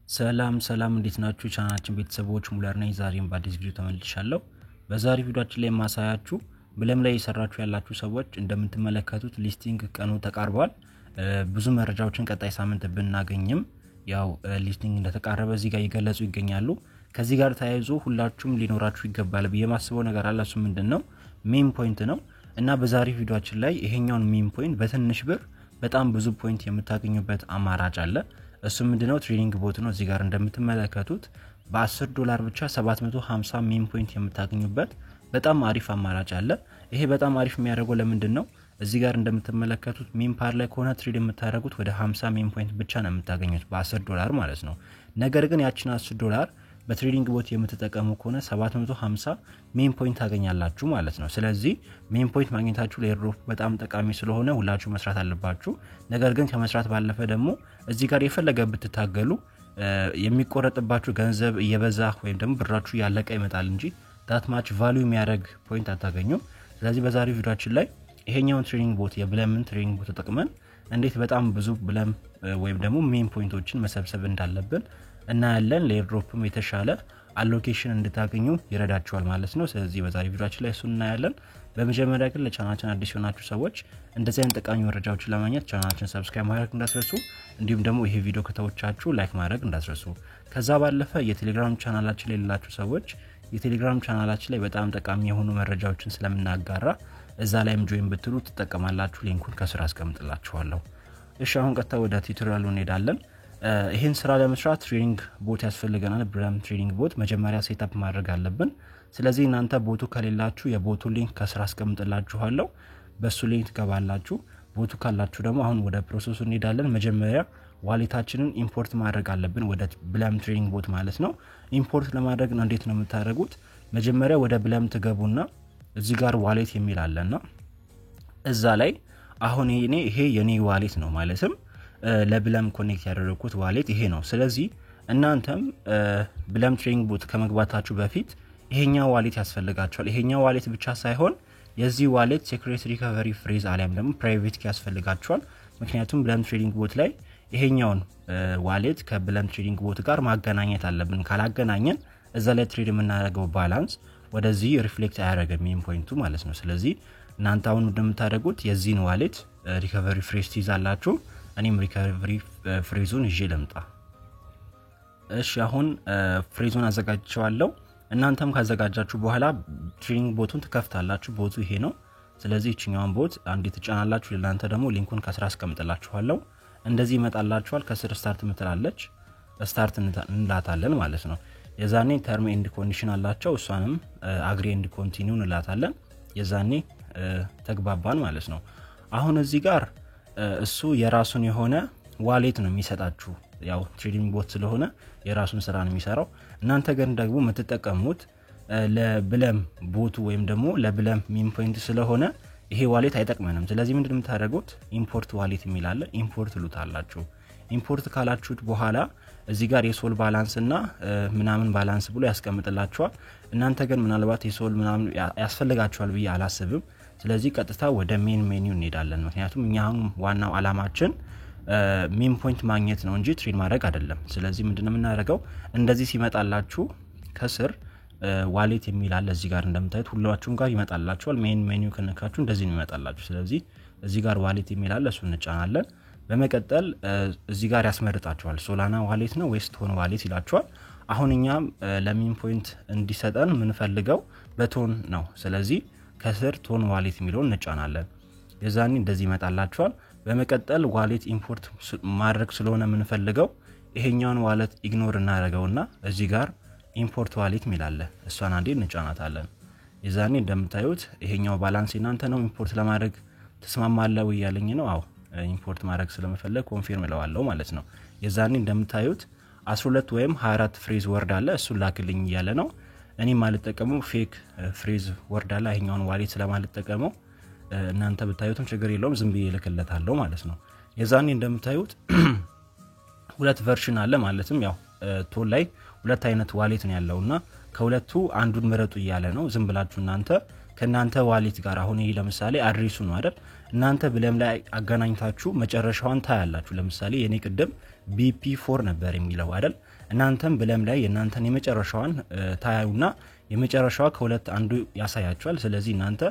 ሰላም እንዴት ናችሁ? ቻናላችን ቤተሰቦች ሙለር ነኝ። ዛሬም በአዲስ ቪዲዮ ተመልሻለሁ። በዛሬ ቪዲዮአችን ላይ ማሳያችሁ ብለም ላይ እየሰራችሁ ያላችሁ ሰዎች እንደምትመለከቱት ሊስቲንግ ቀኑ ተቃርቧል። ብዙ መረጃዎችን ቀጣይ ሳምንት ብናገኝም ያው ሊስቲንግ እንደተቃረበ እዚህ ጋር እየገለጹ ይገኛሉ። ከዚህ ጋር ተያይዞ ሁላችሁም ሊኖራችሁ ይገባል ብዬ ማስበው ነገር አለ። እሱ ምንድነው? ሜን ፖይንት ነው እና በዛሬ ቪዲዮአችን ላይ ይሄኛውን ሜን ፖይንት በትንሽ ብር በጣም ብዙ ፖይንት የምታገኙበት አማራጭ አለ። እሱ ምንድነው? ትሬዲንግ ቦት ነው። እዚህ ጋር እንደምትመለከቱት በ$10 ብቻ 750 ሜን ፖይንት የምታገኙበት በጣም አሪፍ አማራጭ አለ። ይሄ በጣም አሪፍ የሚያደርገው ለምንድነው? እዚህ ጋር እንደምትመለከቱት ሜን ፓር ላይ ከሆነ ትሬድ የምታደርጉት ወደ 50 ሜን ፖይንት ብቻ ነው የምታገኙት በ$10 ማለት ነው። ነገር ግን ያቺን $10 በትሬዲንግ ቦት የምትጠቀሙ ከሆነ 750 ሜን ፖይንት ታገኛላችሁ ማለት ነው። ስለዚህ ሜን ፖይንት ማግኘታችሁ ለኤርድሮፕ በጣም ጠቃሚ ስለሆነ ሁላችሁ መስራት አለባችሁ። ነገር ግን ከመስራት ባለፈ ደግሞ እዚህ ጋር የፈለገ ብትታገሉ የሚቆረጥባችሁ ገንዘብ እየበዛ ወይም ደግሞ ብራችሁ ያለቀ ይመጣል እንጂ ዳት ማች ቫልዩ የሚያደርግ ፖይንት አታገኙም። ስለዚህ በዛሬው ቪዲዮአችን ላይ ይሄኛውን ትሬዲንግ ቦት የብለምን ትሬዲንግ ቦት ተጠቅመን እንዴት በጣም ብዙ ብለም ወይም ደግሞ ሜን ፖይንቶችን መሰብሰብ እንዳለብን እና ያለን ለኤርድሮፕም የተሻለ አሎኬሽን እንድታገኙ ይረዳችኋል ማለት ነው። ስለዚህ በዛሬው ቪዲዮአችን ላይ እሱን እናያለን። በመጀመሪያ ግን ለቻናላችን አዲስ የሆናችሁ ሰዎች እንደዚህ አይነት ጠቃሚ መረጃዎችን ለማግኘት ቻናላችንን ሰብስክራይብ ማድረግ እንዳትረሱ፣ እንዲሁም ደግሞ ይሄ ቪዲዮ ከተወቻችሁ ላይክ ማድረግ እንዳትረሱ። ከዛ ባለፈ የቴሌግራም ቻናላችን ላይ ያላችሁ ሰዎች የቴሌግራም ቻናላችን ላይ በጣም ጠቃሚ የሆኑ መረጃዎችን ስለምናጋራ እዛ ላይም ጆይን ብትሉ ትጠቀማላችሁ። ሊንኩን ከስር አስቀምጥላችኋለሁ። እሺ አሁን ቀጥታ ወደ ቲዩቶሪያሉ እንሄዳለን። ይሄን ስራ ለመስራት ትሬዲንግ ቦት ያስፈልገናል። ብለም ትሬዲንግ ቦት መጀመሪያ ሴትአፕ ማድረግ አለብን። ስለዚህ እናንተ ቦቱ ከሌላችሁ የቦቱ ሊንክ ከስር አስቀምጥላችኋለሁ። በሱ ሊንክ ትገባላችሁ። ቦቱ ካላችሁ ደግሞ አሁን ወደ ፕሮሰሱ እንሄዳለን። መጀመሪያ ዋሌታችንን ኢምፖርት ማድረግ አለብን ወደ ብለም ትሬዲንግ ቦት ማለት ነው። ኢምፖርት ለማድረግ እንዴት ነው የምታደርጉት? መጀመሪያ ወደ ብለም ትገቡና እዚህ ጋር ዋሌት የሚል አለና እዛ ላይ አሁን ይሄ የኔ ዋሌት ነው ማለትም ለብለም ኮኔክት ያደረኩት ዋሌት ይሄ ነው። ስለዚህ እናንተም ብለም ትሬዲንግ ቦት ከመግባታችሁ በፊት ይሄኛው ዋሌት ያስፈልጋችኋል። ይሄኛው ዋሌት ብቻ ሳይሆን የዚህ ዋሌት ሴክሬት ሪከቨሪ ፍሬዝ አሊያም ደግሞ ፕራይቬት ኪ ያስፈልጋችኋል። ምክንያቱም ብለም ትሬዲንግ ቦት ላይ ይሄኛውን ዋሌት ከብለም ትሬዲንግ ቦት ጋር ማገናኘት አለብን። ካላገናኘን እዛ ላይ ትሬድ የምናደርገው ባላንስ ወደዚህ ሪፍሌክት አያደርግም ሜን ፖይንቱ ማለት ነው። ስለዚህ እናንተ አሁን እንደምታደርጉት የዚህን ዋሌት ሪከቨሪ ፍሬዝ ትይዛላችሁ። እኔም ሪከቨሪ ፍሬዙን ይዤ ልምጣ። እሺ አሁን ፍሬዙን አዘጋጅቻለሁ። እናንተም ካዘጋጃችሁ በኋላ ትሬዲንግ ቦቱን ትከፍታላችሁ። ቦቱ ይሄ ነው። ስለዚህ እቺኛውን ቦት አንዴ ትጫናላችሁ። ለእናንተ ደግሞ ሊንኩን ከስር አስቀምጥላችኋለሁ። እንደዚህ ይመጣላችኋል። ከስር ስታርት ምትላለች። ስታርት እንላታለን ማለት ነው። የዛኔ ተርም ኤንድ ኮንዲሽን አላቸው። እሷንም አግሪ ኤንድ ኮንቲኒው እንላታለን። የዛኔ ተግባባን ማለት ነው። አሁን እዚህ ጋር እሱ የራሱን የሆነ ዋሌት ነው የሚሰጣችሁ። ያው ትሬዲንግ ቦት ስለሆነ የራሱን ስራ ነው የሚሰራው። እናንተ ግን ደግሞ የምትጠቀሙት ለብለም ቦቱ ወይም ደግሞ ለብለም ሜን ፖይንት ስለሆነ ይሄ ዋሌት አይጠቅመንም። ስለዚህ ምንድነው የምታደርጉት? ኢምፖርት ዋሌት የሚል አለ። ኢምፖርት ሉታላችሁ። ኢምፖርት ካላችሁት በኋላ እዚህ ጋር የሶል ባላንስ እና ምናምን ባላንስ ብሎ ያስቀምጥላችኋል። እናንተ ግን ምናልባት የሶል ምናምን ያስፈልጋችኋል ብዬ አላስብም። ስለዚህ ቀጥታ ወደ ሜን ሜኒው እንሄዳለን። ምክንያቱም እኛ አሁን ዋናው አላማችን ሜን ፖይንት ማግኘት ነው እንጂ ትሬድ ማድረግ አይደለም። ስለዚህ ምንድነው የምናደርገው? እንደዚህ ሲመጣላችሁ ከስር ዋሌት የሚል አለ። እዚህ ጋር እንደምታዩት ሁላችሁም ጋር ይመጣላችኋል። ሜን ሜኒው ከነካችሁ እንደዚህ ነው ይመጣላችሁ። ስለዚህ እዚህ ጋር ዋሌት የሚል አለ። እሱን እንጫናለን። በመቀጠል እዚህ ጋር ያስመርጣችኋል። ሶላና ዋሌት ነው ወይስ ቶን ዋሌት ይላችኋል። አሁን እኛም ለሜን ፖይንት እንዲሰጠን ምንፈልገው በቶን ነው። ስለዚህ ከስር ቶን ዋሌት የሚለውን እንጫናለን። የዛኔ እንደዚህ ይመጣላችኋል። በመቀጠል ዋሌት ኢምፖርት ማድረግ ስለሆነ ምንፈልገው ይሄኛውን ዋሌት ኢግኖር እናደርገውና እዚህ ጋር ኢምፖርት ዋሌት ሚላለ እሷን አንዴ እንጫናታለን። የዛኔ እንደምታዩት ይሄኛው ባላንስ እናንተ ነው። ኢምፖርት ለማድረግ ተስማማለሁ ይያለኝ ነው። አዎ ኢምፖርት ማድረግ ስለመፈለግ ኮንፊርም እለዋለሁ ማለት ነው። የዛኔ እንደምታዩት 12 ወይም 24 ፍሬዝ ወርድ አለ። እሱን ላክልኝ እያለ ነው። እኔ ማለት ተጠቀመው ፌክ ፍሬዝ ወርድ አለ። ይሄኛውን ዋሌት ስለማለት ተጠቀመው እናንተ ብታዩትም ችግር የለውም። ዝም ብዬ ልክለታለሁ ማለት ነው። የዛኔ እንደምታዩት ሁለት ቨርሽን አለ። ማለትም ያው ቶን ላይ ሁለት አይነት ዋሌት ነው ያለውና ከሁለቱ አንዱን ምረጡ እያለ ነው። ዝም ብላችሁ እናንተ ከናንተ ዋሌት ጋር አሁን ይሄ ለምሳሌ አድሬሱ ነው አይደል እናንተ ብለም ላይ አገናኝታችሁ መጨረሻውን ታያላችሁ ለምሳሌ የኔ ቅድም BP4 ነበር የሚለው አይደል እናንተም ብለም ላይ የናንተን የመጨረሻውን ታያዩና የመጨረሻው ከሁለት አንዱ ያሳያችኋል ስለዚህ እናንተ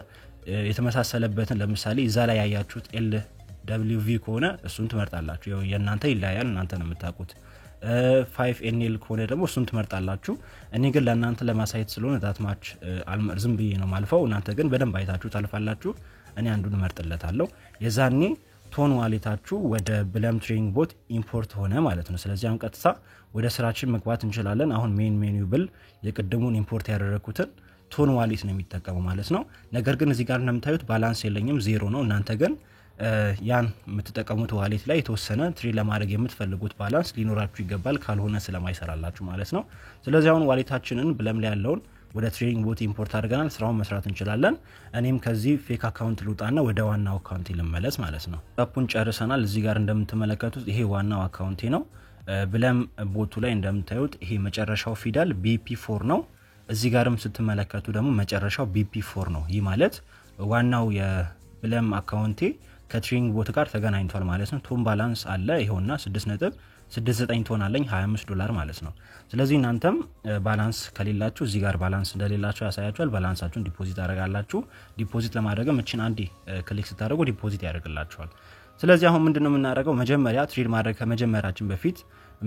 የተመሳሰለበትን ለምሳሌ እዛ ላይ ያያችሁት LWV ከሆነ እሱን ትመርጣላችሁ የናንተ ይላያል እናንተ ነው የምታውቁት 5NL ከሆነ ደግሞ እሱን ትመርጣላችሁ እኔ ግን ለናንተ ለማሳየት ስለሆነ ዳትማች ዝም ብዬ ነው ማልፈው እናንተ ግን በደንብ አይታችሁ ታልፋላችሁ እኔ አንዱን መርጥለታለሁ የዛኔ ቶን ዋሌታችሁ ወደ ብለም ትሬዲንግ ቦት ኢምፖርት ሆነ ማለት ነው ስለዚህ አሁን ቀጥታ ወደ ስራችን መግባት እንችላለን አሁን ሜን ሜኒው ብል የቅድሙን ኢምፖርት ያደረኩትን ቶን ዋሌት ነው የሚጠቀመው ማለት ነው ነገር ግን እዚህ ጋር እንደምታዩት ባላንስ የለኝም 0 ነው እናንተ ግን ያን የምትጠቀሙት ዋሌት ላይ የተወሰነ ትሬድ ለማድረግ የምትፈልጉት ባላንስ ሊኖራችሁ ይገባል ካልሆነ ስለማይሰራላችሁ ማለት ነው ስለዚህ አሁን ዋሌታችንን ብለም ላይ ያለውን ወደ ትሬዲንግ ቦት ኢምፖርት አድርገናል ስራውን መስራት እንችላለን እኔም ከዚህ ፌክ አካውንት ልውጣና ወደ ዋናው አካውንት ልመለስ ማለት ነው አፑን ጨርሰናል እዚህ ጋር እንደምትመለከቱት ይሄ ዋናው አካውንቴ ነው ብለም ቦቱ ላይ እንደምታዩት ይሄ መጨረሻው ፊደል BP4 ነው እዚህ ጋርም ስትመለከቱ ደግሞ መጨረሻው BP4 ነው ይህ ማለት ዋናው የብለም አካውንቴ ከትሬዲንግ ቦት ጋር ተገናኝቷል ማለት ነው ቶን ባላንስ አለ ይሄውና 6.69 ቶን አለኝ $25 ማለት ነው ስለዚህ እናንተም ባላንስ ከሌላችሁ እዚህ ጋር ባላንስ እንደሌላችሁ ያሳያችኋል ባላንሳችሁን ዲፖዚት አደረጋላችሁ ዲፖዚት ለማድረግም እቺን አንዴ ክሊክ ስታደርጉ ዲፖዚት ያደርግላችኋል ስለዚህ አሁን ምንድነው የምናደርገው መጀመሪያ ትሬድ ማድረግ ከመጀመራችን በፊት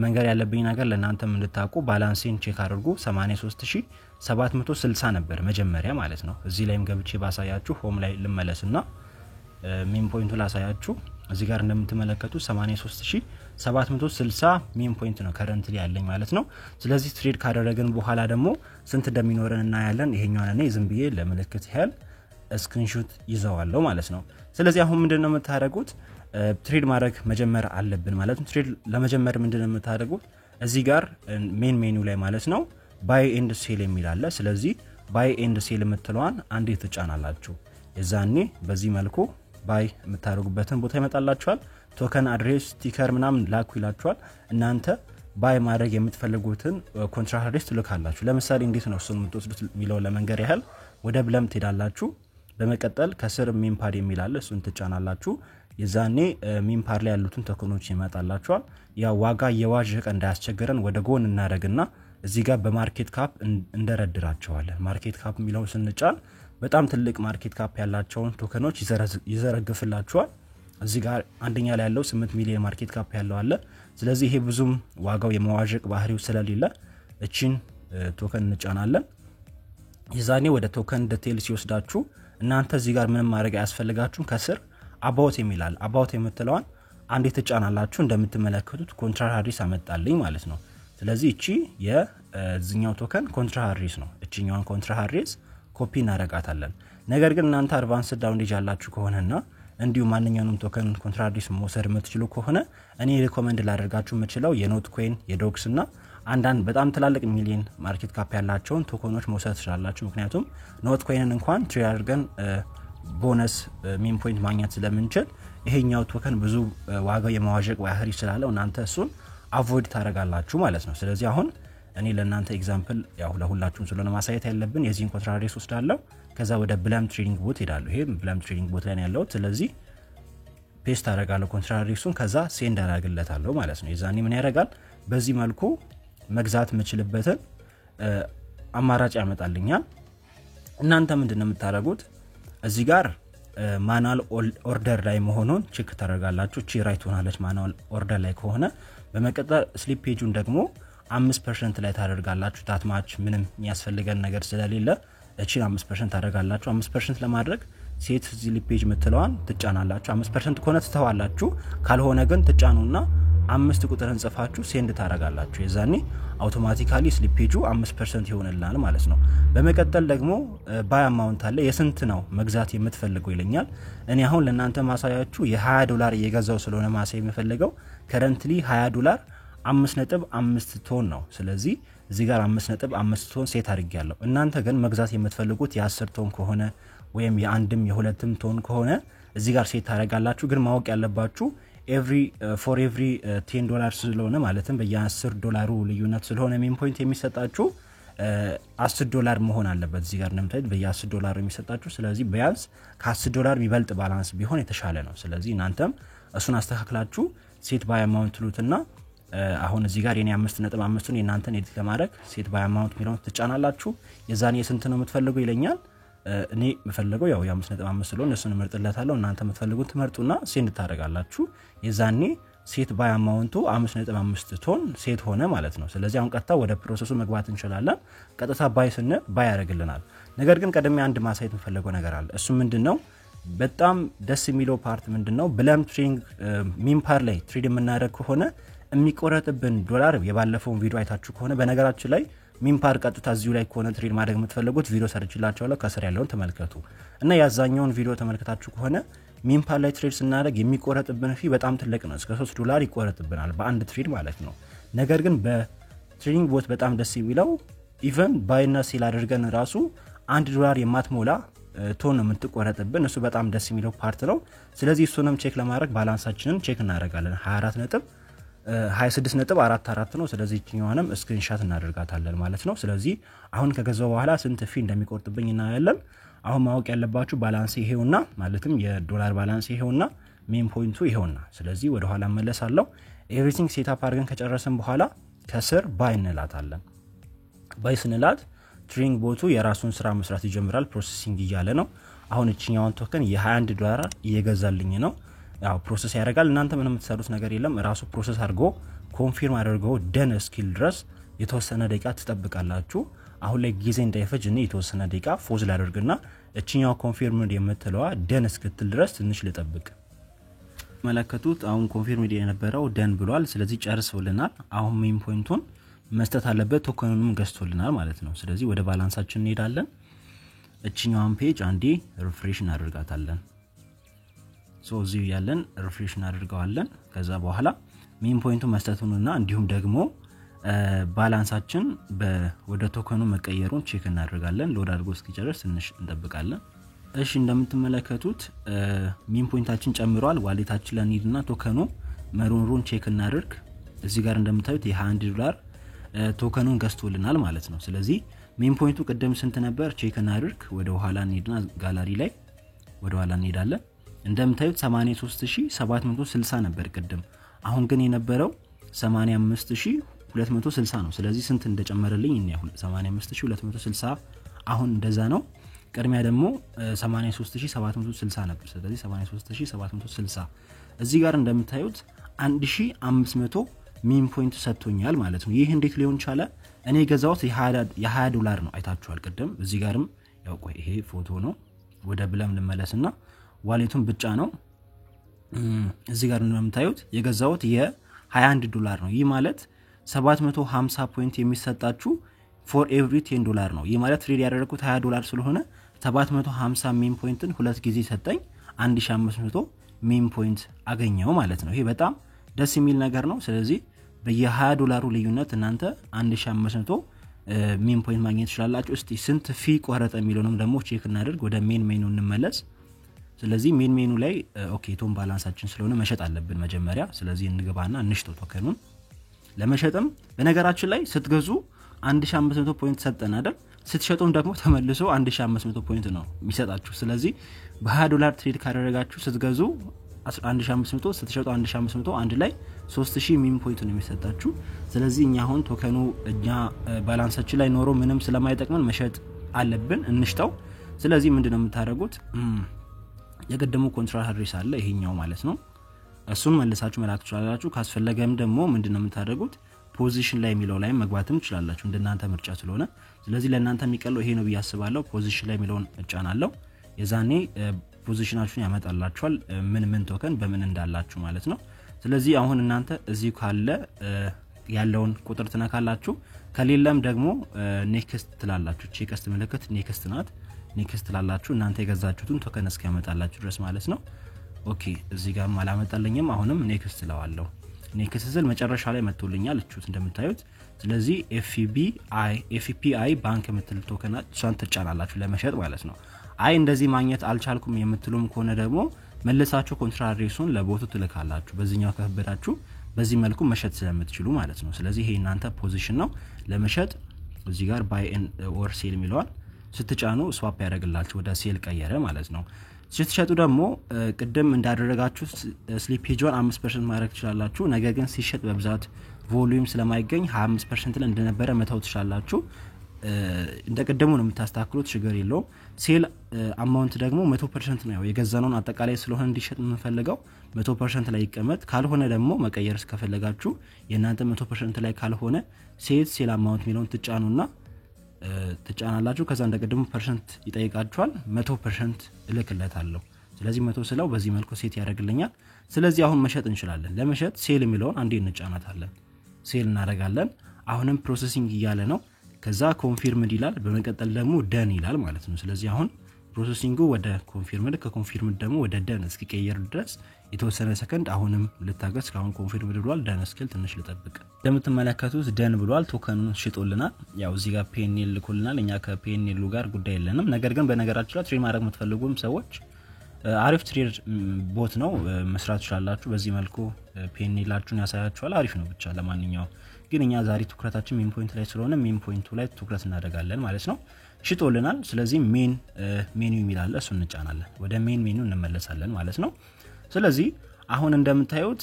መንገር ያለብኝ ነገር ለእናንተም እንድታውቁ ባላንሴን ቼክ አድርጉ 83760 ነበር መጀመሪያ ማለት ነው እዚህ ላይም ገብቼ ባሳያችሁ ሆም ላይ ልመለስና ሜን ፖይንቱ ላሳያችሁ እዚህ ጋር እንደምትመለከቱ 83760 ሜን ፖይንት ነው ከረንትሊ ያለኝ ማለት ነው ስለዚህ ትሬድ ካደረግን በኋላ ደግሞ ስንት እንደሚኖረን እናያለን ይሄኛውን እኔ ዝም ብዬ ለምልክት ያህል ስክሪንሾት ይዘዋለሁ ማለት ነው ስለዚህ አሁን ምንድነው የምታደርጉት ትሬድ ማድረግ መጀመር አለብን ማለት ነው ትሬድ ለመጀመር ምንድነው የምታደርጉት እዚህ ጋር ሜን ሜኒው ላይ ማለት ነው ባይ ኤንድ ሴል የሚል አለ ስለዚህ ባይ ኤንድ ሴል የምትለዋን አንዴ ትጫናላችሁ የዛኔ በዚህ መልኩ ባይ የምታደርጉበትን ቦታ ይመጣላችኋል ቶከን አድሬስ ስቲከር ምናምን ላኩ ይላችኋል እናንተ ባይ ማድረግ የምትፈልጉትን ኮንትራት አድሬስ ትልካላችሁ ለምሳሌ እንዴት ነው እሱን የምትወስዱት የሚለው ለመንገር ያህል ወደ ብለም ትሄዳላችሁ በመቀጠል ከስር ሜምፓድ የሚል አለ እሱን ትጫናላችሁ የዛኔ ሜምፓድ ላይ ያሉትን ቶከኖች ይመጣላችኋል ያ ዋጋ የዋዥቅ እንዳያስቸግረን ወደ ጎን እናደርግና እዚህ ጋር በማርኬት ካፕ እንደረድራቸዋለን ማርኬት ካፕ የሚለው ስንጫን በጣም ትልቅ ማርኬት ካፕ ያላቸውን ቶከኖች ይዘረግፍላችኋል እዚህ ጋር አንደኛ ላይ ያለው 8 ሚሊዮን ማርኬት ካፕ ያለው አለ ስለዚህ ይሄ ብዙም ዋጋው የመዋዥቅ ባህሪው ስለሌለ እቺን ቶከን እንጫናለን የዛኔ ወደ ቶከን ዲቴይልስ ይወስዳችሁ እናንተ እዚህ ጋር ምንም ማድረግ አያስፈልጋችሁም ከስር አባውት የሚላል አባውት የምትለዋን አንዴ ተጫናላችሁ እንደምትመለከቱት ኮንትራት አድሬስ አመጣልኝ ማለት ነው ስለዚህ እቺ የዚህኛው ቶከን ኮንትራት አድሬስ ነው እቺኛውን ኮንትራት አድሬስ ኮፒ እናረጋታለን ነገር ግን እናንተ አድቫንስድ ዳውንሎድ ያላችሁ ከሆነና እንዲሁ ማንኛውንም ቶከን ኮንትራት አድሬስ መውሰድ የምትችሉ ከሆነ እኔ ሪኮመንድ ላደርጋችሁ የምችለው የኖት ኮይን የዶክስ እና አንዳንድ በጣም ትላልቅ ሚሊዮን ማርኬት ካፕ ያላቸውን ቶከኖች መውሰድ ትችላላችሁ ምክንያቱም ኖት ኮይንን እንኳን ትሬድ አድርገን ቦነስ ሜን ፖይንት ማግኘት ስለምንችል ይሄኛው ቶከን ብዙ ዋጋው የመዋዠቅ ባህሪ ስላለው እናንተ እሱን አቮይድ ታረጋላችሁ ማለት ነው ስለዚህ አሁን እኔ ለእናንተ ኤግዛምፕል ያው ለሁላችሁም ስለሆነ ማሳየት ያለብን የዚህን ኮንትራት አድሬስ ወስዳለሁ ከዛ ወደ ብለም ትሬዲንግ ቦት ሄዳለሁ ይሄ ብለም ትሬዲንግ ቦት ላይ ነው ያለው ስለዚህ ፔስት አደርጋለሁ ኮንትራት አድሬሱን ከዛ ሴንድ አደርግለታለሁ ማለት ነው የዛኔ ምን ያደርጋል በዚህ መልኩ መግዛት የምችልበትን አማራጭ ያመጣልኛል እናንተ ምንድነው የምታደርጉት እዚህ ጋር ማኑዋል ኦርደር ላይ መሆኑን ቼክ ታደርጋላችሁ እቺ ራይት ሆናለች ማኑዋል ኦርደር ላይ ከሆነ በመቀጠል ስሊፕ ፔጁን ደግሞ 5% ላይ ታደርጋላችሁ ታትማች ምንም የሚያስፈልገን ነገር ስለሌለ እቺን 5% ታደርጋላችሁ 5% ለማድረግ ሴት ስሊፕ ፔጅ ምትለዋን ትጫናላችሁ 5% ከሆነ ትተዋላችሁ ካልሆነ ግን ትጫኑና 5 ቁጥርን ጽፋችሁ ሴንድ ታረጋላችሁ የዛኔ አውቶማቲካሊ ስሊፕ ፔጁ 5% ይሆንልናል ማለት ነው በመቀጠል ደግሞ ባይ አማውንት አለ የስንት ነው መግዛት የምትፈልገው ይለኛል እኔ አሁን ለእናንተ ማሳያችሁ የ$20 እየገዛው ስለሆነ ማሳይ የምፈልገው ከረንትሊ $20 5.5 ቶን ነው ስለዚህ እዚህ ጋር 5.5 ቶን ሴት አድርጌያለሁ እናንተ ግን መግዛት የምትፈልጉት የ10 ቶን ከሆነ ወይም የአንድም የሁለትም ቶን ከሆነ እዚህ ጋር ሴት ታረጋላችሁ ግን ማወቅ ያለባችሁ for every $10 ስለሆነ ማለትም በየ$10 ልዩነት ስለሆነ ሜን ፖይንት የሚሰጣችሁ $10 መሆን አለበት እዚህ ጋር እንደምታዩት በየ$10 የሚሰጣችሁ ስለዚህ ቢያንስ ከ$10 የሚበልጥ ባላንስ ቢሆን የተሻለ ነው ስለዚህ እናንተም እሱን አስተካክላችሁ ሴት ባይ አማውንት ትሉትና አሁን እዚህ ጋር የኔ 5.5 ነው እናንተን ኤዲት ለማድረግ ሴት ባይ አማውንት ሚለውን ትጫናላችሁ የዛኔ ስንት ነው የምትፈልጉ ይለኛል እኔ የምፈልገው ያው የ5.5 ስለሆነ እሱን መርጥለታለሁ እናንተ የምትፈልጉት ትመርጡና ሴንድ ታደርጋላችሁ የዛኔ ሴት ባይ አማውንቱ 5.5 ቶን ሴት ሆነ ማለት ነው ስለዚህ አሁን ቀጥታ ወደ ፕሮሰሱ መግባት እንችላለን ቀጥታ ባይ ስንል ባይ ያደርግልናል ነገር ግን ቀደም አንድ ማሳየት የምፈልገው ነገር አለ እሱ ምንድነው በጣም ደስ የሚለው ፓርት ምንድነው ብለም ትሬዲንግ ሚምፓር ላይ ትሬድ የምናደርግ ከሆነ የሚቆረጥብን ዶላር የባለፈውን ቪዲዮ አይታችሁ ከሆነ በነገራችን ላይ ሚምፓር ቀጥታ እዚሁ ላይ ከሆነ ትሬድ ማድረግ የምትፈልጉት ቪዲዮ ሰርችላችኋለሁ ከስር ያለውን ተመልከቱ እና ያዛኛውን ቪዲዮ ተመልከታችሁ ከሆነ ሚምፓር ላይ ትሬድ ስናደርግ የሚቆረጥብን ፊ በጣም ትልቅ ነው እስከ $3 ይቆረጥብናል በአንድ ትሬድ ማለት ነው ነገር ግን በትሬዲንግ ቦት በጣም ደስ የሚለው ኢቨን ባይና ሴል አድርገን ራሱ $1 የማትሞላ ቶን ነው የምትቆረጥብን እሱ በጣም ደስ የሚለው ፓርት ነው ስለዚህ እሱንም ቼክ ለማድረግ ባላንሳችንን ቼክ እናደርጋለን 26.44 ነው ስለዚህ እኛውንም ስክሪንሾት እናደርጋታለን ማለት ነው ስለዚህ አሁን ከገዛው በኋላ ስንት ፊ እንደሚቆርጥብኝ እናያለን አሁን ማወቅ ያለባችሁ ባላንስ ይሄውና ማለትም የዶላር ባላንስ ይሄውና ሜን ፖይንቱ ይሄውና ስለዚህ ወደ ኋላ መለሳለሁ ኤቭሪቲንግ ሴትአፕ አድርገን ከጨረሰን በኋላ ከስር ባይ እንላታለን ባይ ስንላት ትሬዲንግ ቦቱ የራሱን ስራ መስራት ይጀምራል ፕሮሰሲንግ እያለ ነው አሁን እቺኛውን ቶከን $21 እየገዛልኝ ነው ያው ፕሮሰስ ያደርጋል እናንተ ምንም የምትሰሩት ነገር የለም ራሱ ፕሮሰስ አድርጎ ኮንፊርም አድርጎ ደን ስኪል ድረስ የተወሰነ ደቂቃ ትጠብቃላችሁ አሁን ላይ ጊዜ እንዳይፈጅ እኔ የተወሰነ ደቂቃ ፎዝ ላደርግና እቺኛው ኮንፊርምድ የምትለዋ ደን እስክትል ድረስ ትንሽ ልጠብቅ መለከቱት አሁን ኮንፊርምድ የነበረው ደን ብሏል ስለዚህ ጨርሶልናል አሁን ሜን ፖይንቱን መስጠት አለበት ቶከኑንም ገዝቶልናል ማለት ነው ስለዚህ ወደ ባላንሳችን እንሄዳለን እቺኛውን ፔጅ አንዴ ሪፍሬሽ እናደርጋታለን እዚህ ያለን ሪፍሬሽ እናደርጋዋለን ከዛ በኋላ ሜን ፖይንቱ መስጠቱንና እንዲሁም ደግሞ ባላንሳችን ወደ ቶከኑ መቀየሩን ቼክ እናደርጋለን ሎድ አድርጎ እስኪጨርስ ትንሽ እንጠብቃለን እሺ እንደምትመለከቱት ሜን ፖይንታችን ጨምሯል ዋሌታችን ላይ እንሂድና ቶከኑ መሩንሩን ቼክ እናደርግ እዚህ ጋር እንደምታዩት $21 ቶከኑን ገዝቶልናል ማለት ነው ስለዚህ ሜን ፖይንቱ ቀደም ስንት ነበር ቼክ እናደርግ ወደ ኋላ እንሂድና ጋላሪ ላይ ወደ ኋላ እንሄዳለን እንደምታዩት 83760 ነበር ቀደም አሁን ግን የነበረው 85260 ነው ስለዚህ ስንት እንደጨመረልኝ እኛ 85260 አሁን እንደዛ ነው ቀድሚያ ደግሞ 83760 ነበር ስለዚህ 83760 እዚህ ጋር እንደምታዩት 1500 ሜን ፖይንት ሰጥቶኛል ማለት ነው ይሄ እንዴት ሊሆን ቻለ እኔ ገዛውት $20 ነው አይታችኋል ቀደም እዚህ ጋርም ያው ቆይ ይሄ ፎቶ ነው ወደ ብለም ልመለስና ዋሌቱን ብቻ ነው እዚህ ጋር እንደምታዩት የገዛውት $21 ነው ይህ ማለት 750 ፖይንት የሚሰጣችሁ for every $10 ነው ይህ ማለት ትሬድ ያደረኩት $20 ስለሆነ 750 ሜን ፖይንትን ሁለት ጊዜ ሰጠኝ 1500 ሜን ፖይንት አገኘው ማለት ነው ይሄ በጣም ደስ የሚል ነገር ነው ስለዚህ በየ$20 ልዩነት እናንተ 1500 ሜን ፖይንት ማግኘት ይችላልላችሁ እስቲ ስንት ፊ ቆረጠ የሚለውንም ደግሞ ቼክ እናደርግ ወደ ሜን ሜኑ እንመለስ ስለዚህ ሜን ሜኑ ላይ ኦኬ ቶን ባላንሳችን ስለሆነ መሸጥ አለብን መጀመሪያ ስለዚህ እንገባና እንሽጠው ቶከኑን ለመሸጥም በነገራችን ላይ ስትገዙ 1500 ፖይንት ሰጠን አይደል ስትሸጡም ደግሞ ተመልሶ 1500 ፖይንት ነው የሚሰጣችሁ ስለዚህ በ$20 ትሬድ ካደረጋችሁ ስትገዙ 1500 ስትሸጡ 1500 አንድ ላይ 3000 ሜን ፖይንት ነው የሚሰጣችሁ ስለዚህ እኛ አሁን ቶከኑ እኛ ባላንሳችን ላይ ኖሮ ምንም ስለማይጠቅመን መሸጥ አለብን እንሽጠው ስለዚህ ምንድነው የምታደርጉት የቀደሙ ኮንትራት አድሬስ አለ ይሄኛው ማለት ነው እሱን መልሳችሁ መላክ ትችላላችሁ ካስፈለገም ደግሞ ምንድነው የምታደርጉት ፖዚሽን ላይ የሚለው ላይ መግባትም ትችላላችሁ እንደናንተ ምርጫ ስለሆነ ስለዚህ ለእናንተ የሚቀለው ይሄ ነው ብያስባለሁ ፖዚሽን ላይ የሚለውን እጫናለሁ የዛኔ ፖዚሽናችሁን ያመጣላችኋል ምን ቶከን በምን እንዳላችሁ ማለት ነው ስለዚህ አሁን እናንተ እዚህ ካለ ያለውን ቁጥር ተነካላችሁ ከሌለም ደግሞ ኔክስት ትላላችሁ ቼክስት ምልክት ኔክስት ናት ኔክስት ትላላችሁ እናንተ የገዛችሁትን ቶከን እስኪያመጣላችሁ ድረስ ማለት ነው ኦኬ እዚህ ጋር ማላመጣልኝም አሁንም ኔክስት ትላዋለሁ ኔክስት ስል መጨረሻ ላይ መጥቶልኛል እቹት እንደምታዩት ስለዚህ FPI ባንክ የምትል ቶከን እሷን ትጫናላችሁ ለመሸጥ ማለት ነው አይ እንደዚህ ማግኘት አልቻልኩም የምትሉም ከሆነ ደግሞ መልሳችሁ ኮንትራት አድሬሱን ለቦቱ ትልካላችሁ በዚህኛው ከበዳችሁ በዚህ መልኩ መሸጥ ስለምትችሉ ማለት ነው ስለዚህ ይሄ እናንተ ፖዚሽን ነው ለመሸጥ እዚህ ጋር ባይ ኦር ሴል የሚለዋል ስትጫኑ ስዋፕ ያደርግላችሁ ወደ ሴል ቀየረ ማለት ነው። ስትሸጡ ደግሞ ቅድም እንዳደረጋችሁ ስሊፕ ፔጅን 5% ማድረግ ትችላላችሁ። ነገር ግን ሲሸጥ በብዛት ቮሊዩም ስለማይገኝ 25% ላይ እንደነበረ መተው ትችላላችሁ። እንደቀደሙ ነው የምታስተካክሉት፣ ችግር የለውም። ሴል አማውንት ደግሞ 100% ነው። የገዛነውን አጠቃላይ ስለሆነ እንዲሸጥ የምንፈልገው 100% ላይ ይቀመጥ። ካልሆነ ደግሞ መቀየር እስከፈለጋችሁ የናንተ 100% ላይ ካልሆነ ሴል አማውንት ሚለውን ትጫኑና ትጫናላችሁ። ከዛ እንደቀደሙ ፐርሰንት ይጠይቃችኋል። 100% እልክለታለሁ። ስለዚህ 100 ስለው በዚህ መልኩ ሴት ያደርግልኛል። ስለዚህ አሁን መሸጥ እንችላለን። ለመሸጥ ሴል የሚለውን አንዴ እንጫናታለን። ሴል እናደርጋለን። አሁንም ፕሮሰሲንግ እያለ ነው። ከዛ ኮንፊርምድ ይላል። በመቀጠል ደግሞ ደን ይላል ማለት ነው። ስለዚህ አሁን ፕሮሰሲንጉ ወደ ኮንፊርምድ ከኮንፊርምድ ደግሞ ወደ ደን እስኪቀየር ድረስ የተወሰነ ሰከንድ አሁንም ልታገስ። ካሁን ኮንፊርምድ ብሏል። ደን እስኪል ትንሽ ልጠብቅ። እንደምትመለከቱት ደን ብሏል። ቶከኑን ሽጦልናል። ያው እዚህ ጋር ፒኤንኤል ልኮልናል። እኛ ከፒኤንኤል ጋር ጉዳይ የለንም። ነገር ግን በነገራችን ላይ ትሬድ ማድረግ የምትፈልጉም ሰዎች አሪፍ ትሬድ ቦት ነው መስራት ይችላልላችሁ። በዚህ መልኩ ፒኤንኤላችሁን ያሳያችኋል። አሪፍ ነው ብቻ። ለማንኛውም ግን እኛ ዛሬ ትኩረታችን ሜን ፖይንት ላይ ስለሆነ ሜን ፖይንቱ ላይ ትኩረት እናደርጋለን ማለት ነው። ሽጦልናል። ስለዚህ ሜን ሜኒው የሚላል እሱ እንጫናለን። ወደ ሜን ሜኒው እንመለሳለን ማለት ነው። ስለዚህ አሁን እንደምታዩት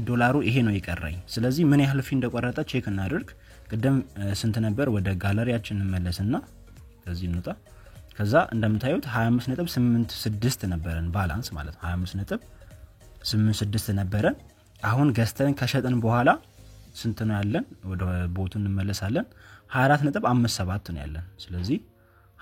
ዶላሩ ይሄ ነው ይቀራኝ። ስለዚህ ምን ያህል ፊ እንደቆረጠ ቼክ እናድርግ። ቅድም ስንት ነበር? ወደ ጋለሪያችን እንመለስና ከዚህ እንውጣ። ከዛ እንደምታዩት 25.86 ነበረን ባላንስ ማለት ነው። 25.86 ነበረን። አሁን ገዝተን ከሸጥን በኋላ ስንት ነው ያለን? ወደ ቦቱ እንመለሳለን። 24.57 ነው ያለን። ስለዚህ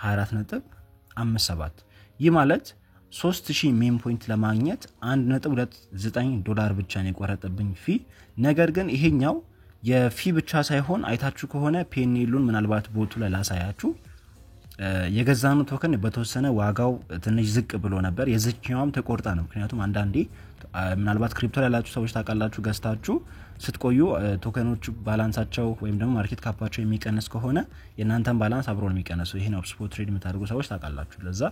24.57 ይህ ማለት 3000 ሜን ፖይንት ለማግኘት 1.29 ዶላር ብቻ ነው የቆረጠብኝ ፊ። ነገር ግን ይሄኛው የፊ ብቻ ሳይሆን አይታችሁ ከሆነ ፒኤንኤሉን ምናልባት ቦቱ ላይ ላሳያችሁ የገዛነው ቶከን በተወሰነ ዋጋው ትንሽ ዝቅ ብሎ ነበር። የዚህኛውም ተቆርጣ ነው። ምክንያቱም አንዳንዴ ምናልባት ክሪፕቶ ላይ ያላችሁ ሰዎች ታውቃላችሁ፣ ገዝታችሁ ስትቆዩ ቶከኖቹ ባላንሳቸው ወይም ደግሞ ማርኬት ካፓቸው የሚቀንስ ከሆነ የናንተን ባላንስ አብሮ ነው የሚቀነሰው። ይሄ ነው ስፖት ትሬድ የምታደርጉ ሰዎች ታውቃላችሁ። ለዛ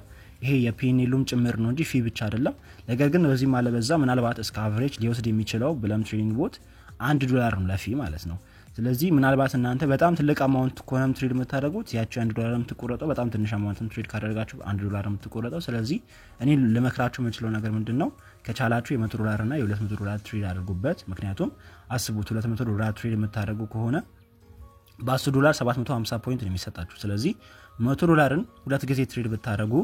ይሄ የፒኤንኤሉም ጭምር ነው እንጂ ፊ ብቻ አይደለም። ነገር ግን በዚህ ማለበዛ ምናልባት እስከ አቨሬጅ ሊወስድ የሚችለው ብለም ትሬዲንግ ቦት $1 ነው ለፊ ማለት ነው። ስለዚህ ምናልባት እናንተ በጣም ትልቅ አማውንት ኮነም ትሬድ የምታደርጉት ያቺ $1 የምትቆረጠው በጣም ትንሽ አማውንት ትሬድ ካደረጋችሁ $1 የምትቆረጠው። ስለዚህ እኔ ለመክራችሁ የምችለው ነገር ምንድነው ከቻላችሁ $100 እና $200 ትሬድ አድርጉበት። ምክንያቱም አስቡት $200 ትሬድ የምታደርጉ ከሆነ በ$10 750 ፖይንት ነው የሚሰጣችሁ። ስለዚህ $100ን ሁለት ጊዜ ትሬድ ብታደርጉ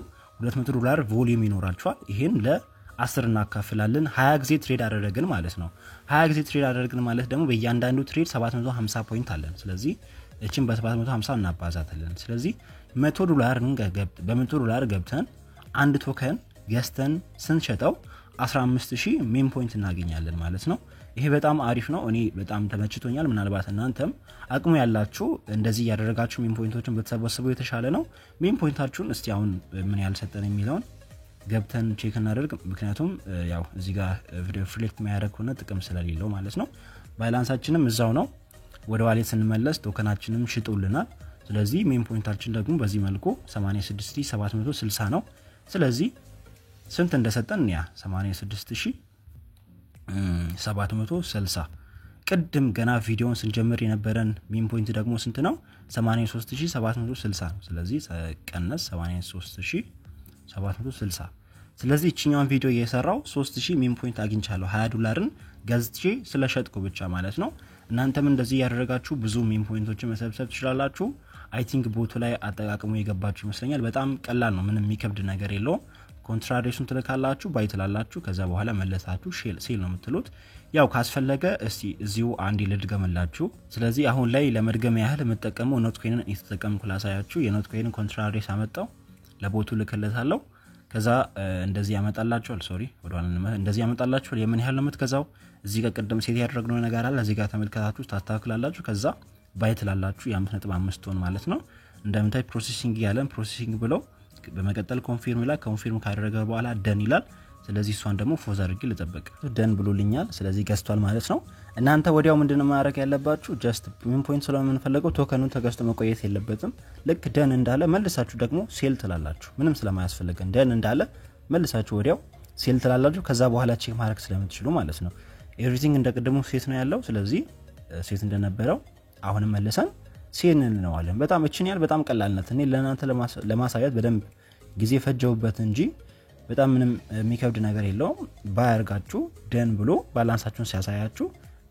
$200 ቮሊዩም ይኖራችኋል። ይሄን ለ10 እናካፍላለን። 20 ጊዜ ትሬድ አደረግን ማለት ነው። 20 ጊዜ ትሬድ አደረግን ማለት ደግሞ በእያንዳንዱ ትሬድ 750 ፖይንት አለን። ስለዚህ እቺን በ750 እናባዛታለን። ስለዚህ $100 ገብተን አንድ ቶከን ገዝተን ስንሸጠው 15000 ሜን ፖይንት እናገኛለን ማለት ነው። ይሄ በጣም አሪፍ ነው። እኔ በጣም ተመችቶኛል። ምናልባት እናንተም አቅሙ ያላችሁ እንደዚህ ያደረጋችሁ ሜን ፖይንቶችን በተሰበሰቡ የተሻለ ነው። ሜን ፖይንታችሁን እስቲ አሁን ምን ያህል ሰጠን የሚለውን ገብተን ቼክ እናደርግ። ምክንያቱም ያው እዚህ ጋር ሪፍሌክት የሚያደርግ ሆነ ጥቅም ስለሌለው ማለት ነው። ባላንሳችንም እዛው ነው። ወደ ዋሌት ስንመለስ ቶከናችንም ሽጦልናል። ስለዚህ ሜን ፖይንታችን ደግሞ በዚህ መልኩ 86760 ነው። ስለዚህ ስንት እንደሰጠን ያ 86760 ቅድም ገና ቪዲዮውን ስንጀምር የነበረን ሜን ፖይንት ደግሞ ስንት ነው? 83760 ነው። ስለዚህ ቀነስ 83760። ስለዚህ እቺኛውን ቪዲዮ እየሰራው 3000 ሜን ፖይንት አግኝቻለሁ $20ን ገዝቼ ስለሸጥኩ ብቻ ማለት ነው። እናንተም እንደዚህ ያደረጋችሁ ብዙ ሜን ፖይንቶችን መሰብሰብ ትችላላችሁ። አይ ቲንክ ቦቱ ላይ አጠቃቀሙ የገባችሁ ይመስለኛል። በጣም ቀላል ነው። ምንም የሚከብድ ነገር የለውም። ኮንትራዲክሽን ትልካላችሁ፣ ባይ ትላላችሁ። ከዛ በኋላ መለሳችሁ ሴል ነው የምትሉት። ያው ካስፈለገ እስቲ እዚሁ አንድ ልድገምላችሁ። ስለዚህ አሁን ላይ ለመድገም ያህል የምጠቀመው ኖት ኮይንን እየተጠቀምኩ ላሳያችሁ። የኖት ኮይንን ኮንትራዲክስ አመጣው ለቦቱ ልክለታለሁ። ከዛ እንደዚህ ያመጣላችኋል። እንደዚህ ያመጣላችኋል። የምን ያህል ነው የምትገዛው? እዚህ ጋር ቀደም ሴት ያደረግነው ነገር አለ። እዚህ ጋር ተመልከታችሁ ታስተካክላላችሁ። ከዛ ባይ ትላላችሁ። የ5.5 ቶን ማለት ነው። እንደምታይ ፕሮሰሲንግ ያለን ፕሮሰሲንግ ብለው በመቀጠል ኮንፊርም ይላል። ኮንፊርም ካደረገ በኋላ ደን ይላል። ስለዚህ እሷን ደግሞ ፎዝ አድርጌ ልጠብቅ። ደን ብሎልኛል። ስለዚህ ገዝቷል ማለት ነው። እናንተ ወዲያው ምንድነው ማድረግ ያለባችሁ? ጀስት ሜን ፖይንት ስለምንፈልገው ቶከኑን ተገዝቶ መቆየት የለበትም። ልክ ደን እንዳለ መልሳችሁ ደግሞ ሴል ትላላችሁ። ምንም ስለማያስፈልገን ደን እንዳለ መልሳችሁ ወዲያው ሴል ትላላችሁ። ከዛ በኋላ ቼክ ማድረግ ስለምትችሉ ማለት ነው። ኤቭሪቲንግ እንደቀደሙ ሴት ነው ያለው። ስለዚህ ሴት እንደነበረው አሁንም መልሰን ሴል እንለዋለን። በጣም እቺን ያህል በጣም ቀላልነት እኔ ለእናንተ ለማሳየት በደንብ ጊዜ ፈጀውበት እንጂ በጣም ምንም የሚከብድ ነገር የለውም። ባያርጋችሁ ደን ብሎ ባላንሳችሁን ሲያሳያችሁ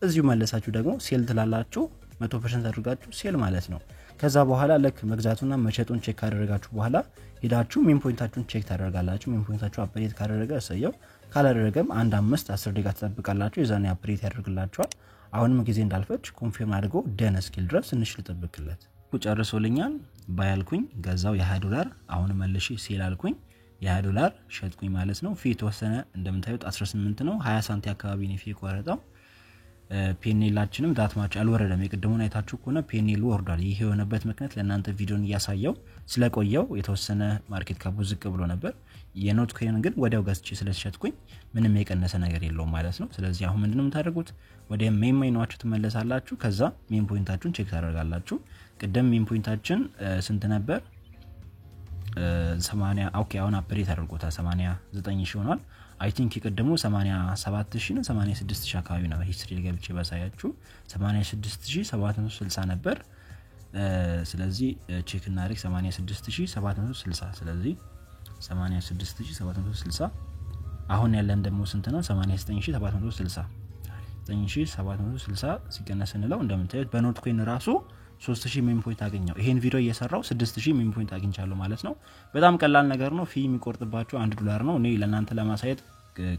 እዚሁ መለሳችሁ ደግሞ ሴል ትላላችሁ 100% አድርጋችሁ ሴል ማለት ነው። ከዛ በኋላ ለክ መግዛቱና መሸጡን ቼክ ካደረጋችሁ በኋላ ሄዳችሁ ሜን ፖይንታችሁን ቼክ ታደርጋላችሁ። ሜን ፖይንታችሁ አፕዴት ካደረገ እሰየው፣ ካላደረገም 1-5-10 ደቂቃ ተጠብቃላችሁ። የዛኔ አፕዴት ያደርግላችኋል። አሁንም ጊዜ እንዳልፈጅ ኮንፊርም አድርጎ ደን እስኪል ድረስ ትንሽ ልጠብቅለት። ጨርሶልኛል። ባያልኩኝ ገዛው $20 አሁን መልሼ ሴል አልኩኝ $20 ሸጥኩኝ ማለት ነው። ፊ ተወሰነ እንደምታዩት 18 ነው። 20 ሳንቲ አካባቢ ነው ፊ ቆረጠው። ፔኔላችንም ዳትማች አልወረደም። የቀደሙን አይታችሁ ከሆነ ፔኔሉ ወርዷል። ይሄ የሆነበት ምክንያት ለእናንተ ቪዲዮን እያሳየው ስለቆየው የተወሰነ ማርኬት ካፑ ዝቅ ብሎ ነበር። የኖት ኮይን ግን ወዲያው ገዝቼ ስለሸጥኩኝ ምንም የቀነሰ ነገር የለውም ማለት ነው። ስለዚህ አሁን ምንድነው የምታደርጉት? ወደ ሜን ሜኑአችሁ ትመለሳላችሁ። ከዛ ሜን ፖይንታችሁን ቼክ ታደርጋላችሁ። ቀደም ሜን ፖይንታችን ስንት ነበር? 80 ኦኬ አሁን አፕዴት አድርጎታል 89000 ሆኗል። አይ ቲንክ የቀደሙ 87000 ነው 86000 አካባቢ ነው። ሂስትሪ ገብቼ ባሳያችሁ 86760 ነበር። ስለዚህ ቼክ እናድርግ 86760 ስለዚህ 86760 አሁን ያለን ደግሞ ስንት ነው? 89760 9760 ሲቀነስ እንለው እንደምታዩት በኖት ኮይን ራሱ 3000 ሜን ፖይንት አገኘው። ይሄን ቪዲዮ እየሰራው 6000 ሜን ፖይንት አግኝቻለሁ ማለት ነው። በጣም ቀላል ነገር ነው። ፊ የሚቆርጥባችሁ $1 ነው። እኔ ለእናንተ ለማሳየት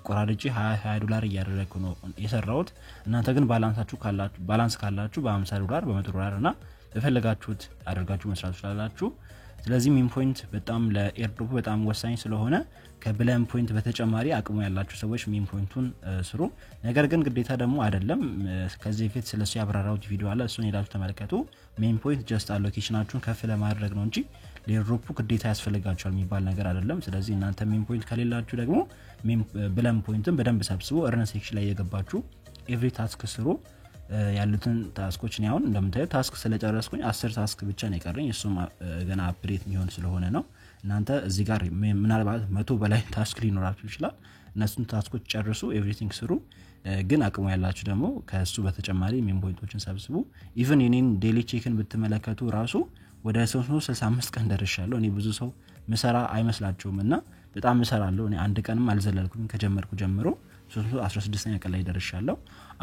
ቆራርጬ $20 እያደረኩ ነው የሰራሁት። እናንተ ግን ባላንስ ካላችሁ በ$50 በ$100 እና በፈለጋችሁት አድርጋችሁ መስራት ትችላላችሁ። ስለዚህ ሜን ፖይንት በጣም ለኤርድሮፕ በጣም ወሳኝ ስለሆነ ከብለም ፖይንት በተጨማሪ አቅሙ ያላችሁ ሰዎች ሜን ፖይንቱን ስሩ። ነገር ግን ግዴታ ደግሞ አይደለም። ከዚህ በፊት ስለሱ ያብራራሁት ቪዲዮ አለ፣ እሱን ሄዳችሁ ተመልከቱ። ሜን ፖይንት ጀስት አሎኬሽናችሁን ከፍ ለማድረግ ነው እንጂ ለኤርድሮፕ ግዴታ ያስፈልጋችኋል የሚባል ነገር አይደለም። ስለዚህ እናንተ ሜን ፖይንት ከሌላችሁ ደግሞ ብለም ፖይንትን በደንብ ሰብስቡ። እርን ሴክሽን ላይ የገባችሁ ኤቭሪ ታስክ ስሩ። ያሉትን ታስኮች ነው አሁን እንደምታዩት ታስክ ስለጨረስኩኝ 10 ታስክ ብቻ ነው የቀረኝ። እሱም ገና አፕዴት የሚሆን ስለሆነ ነው። እናንተ እዚህ ጋር ምናልባት 100 በላይ ታስክ ሊኖራችሁ ይችላል። እነሱን ታስኮች ጨርሱ፣ ኤቭሪቲንግ ስሩ። ግን አቅሙ ያላችሁ ደግሞ ከሱ በተጨማሪ ሜን ፖይንቶችን ሰብስቡ። ኢቭን የኔን ዴሊ ቼክን ብትመለከቱ ራሱ ወደ 365 ቀን ደርሻለሁ። እኔ ብዙ ሰው መሰራ አይመስላችሁም እና በጣም መሰራለሁ። እኔ አንድ ቀንም አልዘለልኩም ከጀመርኩ ጀምሮ 316ኛ ቀን ላይ ደርሻለሁ።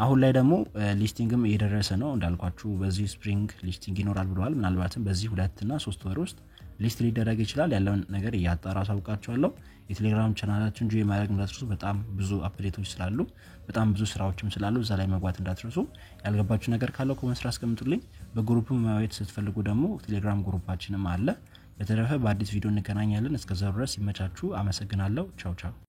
አሁን ላይ ደግሞ ሊስቲንግም እየደረሰ ነው እንዳልኳችሁ። በዚህ ስፕሪንግ ሊስቲንግ ይኖራል ብለዋል። ምናልባትም በዚህ 2 እና 3 ወር ውስጥ ሊስት ሊደረግ ይችላል። ያለውን ነገር እያጣራ አሳውቃችኋለሁ። የቴሌግራም ቻናላችን ጆይ ማድረግ እንዳትረሱ። በጣም ብዙ አፕዴቶች ስላሉ በጣም ብዙ ስራዎችም ስላሉ እዛ ላይ መግባት እንዳትረሱ። ያልገባችሁ ነገር ካለ ኮሜንት ላይ አስቀምጡልኝ። በግሩፕም ማየት ስትፈልጉ ደግሞ ቴሌግራም ግሩፓችንም አለ። በተረፈ በአዲስ ቪዲዮ እንገናኛለን። እስከዛው ድረስ ይመቻችሁ። አመሰግናለሁ። ቻው ቻው።